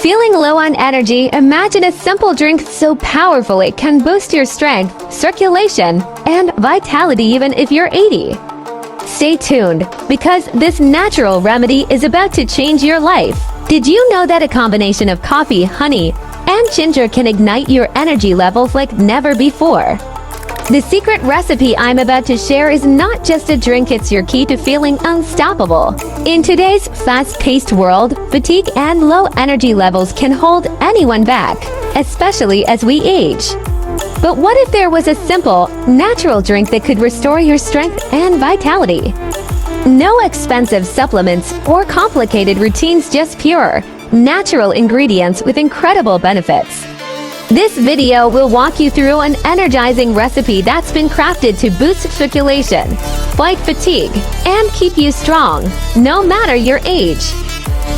Feeling low on energy? Imagine a simple drink so powerful it can boost your strength, circulation, and vitality even if you're 80. Stay tuned, because this natural remedy is about to change your life. Did you know that a combination of coffee, honey, and ginger can ignite your energy levels like never before? The secret recipe I'm about to share is not just a drink, it's your key to feeling unstoppable. In today's fast-paced world, fatigue and low energy levels can hold anyone back, especially as we age. But what if there was a simple, natural drink that could restore your strength and vitality? No expensive supplements or complicated routines, just pure, natural ingredients with incredible benefits. This video will walk you through an energizing recipe that's been crafted to boost circulation, fight fatigue, and keep you strong, no matter your age.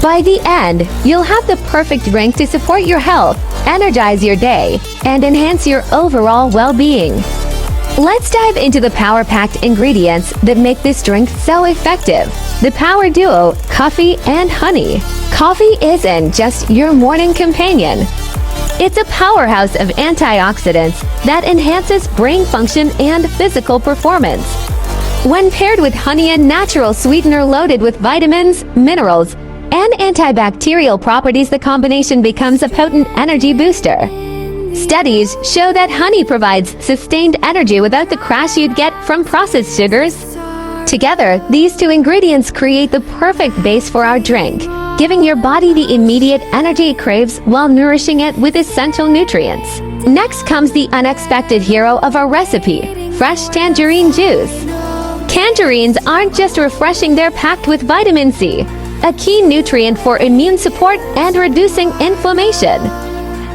By the end, you'll have the perfect drink to support your health, energize your day, and enhance your overall well-being. Let's dive into the power-packed ingredients that make this drink so effective. The power duo, coffee and honey. Coffee isn't just your morning companion. It's a powerhouse of antioxidants that enhances brain function and physical performance. When paired with honey, a natural sweetener loaded with vitamins, minerals, and antibacterial properties, the combination becomes a potent energy booster. Studies show that honey provides sustained energy without the crash you'd get from processed sugars. Together, these two ingredients create the perfect base for our drink, giving your body the immediate energy it craves while nourishing it with essential nutrients. Next comes the unexpected hero of our recipe, fresh tangerine juice. Tangerines aren't just refreshing, they're packed with vitamin C, a key nutrient for immune support and reducing inflammation.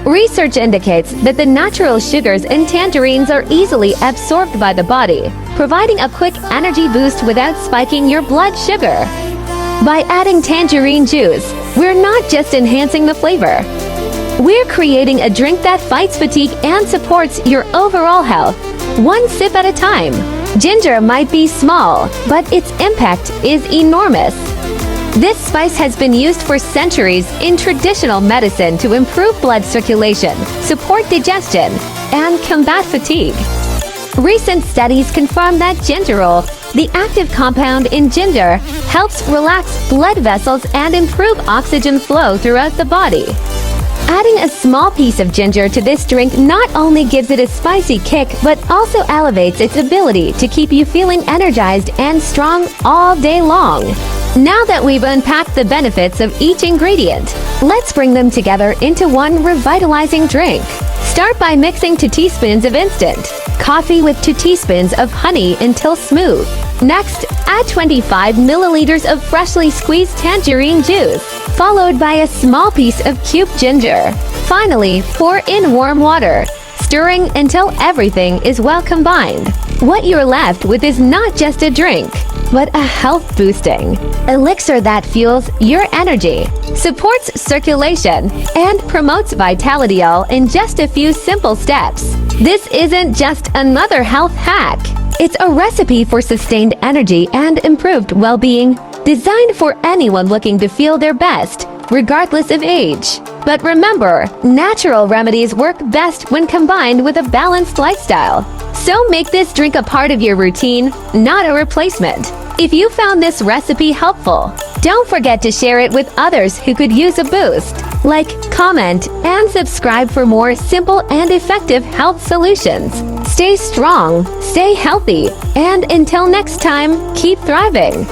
Research indicates that the natural sugars in tangerines are easily absorbed by the body, providing a quick energy boost without spiking your blood sugar. By adding tangerine juice, we're not just enhancing the flavor. We're creating a drink that fights fatigue and supports your overall health, one sip at a time. Ginger might be small, but its impact is enormous. This spice has been used for centuries in traditional medicine to improve blood circulation, support digestion, and combat fatigue. Recent studies confirm that gingerol, the active compound in ginger, helps relax blood vessels and improve oxygen flow throughout the body. Adding a small piece of ginger to this drink not only gives it a spicy kick, but also elevates its ability to keep you feeling energized and strong all day long. Now that we've unpacked the benefits of each ingredient, let's bring them together into one revitalizing drink. Start by mixing 2 teaspoons of instant coffee with 2 teaspoons of honey until smooth. Next, add 25 milliliters of freshly squeezed tangerine juice, followed by a small piece of cubed ginger. Finally, pour in warm water, stirring until everything is well combined. What you're left with is not just a drink, but a health-boosting elixir that fuels your energy, supports circulation, and promotes vitality, all in just a few simple steps. This isn't just another health hack. It's a recipe for sustained energy and improved well-being, designed for anyone looking to feel their best, regardless of age. But remember, natural remedies work best when combined with a balanced lifestyle. So make this drink a part of your routine, not a replacement. If you found this recipe helpful, don't forget to share it with others who could use a boost. Like, comment, and subscribe for more simple and effective health solutions. Stay strong, stay healthy, and until next time, keep thriving.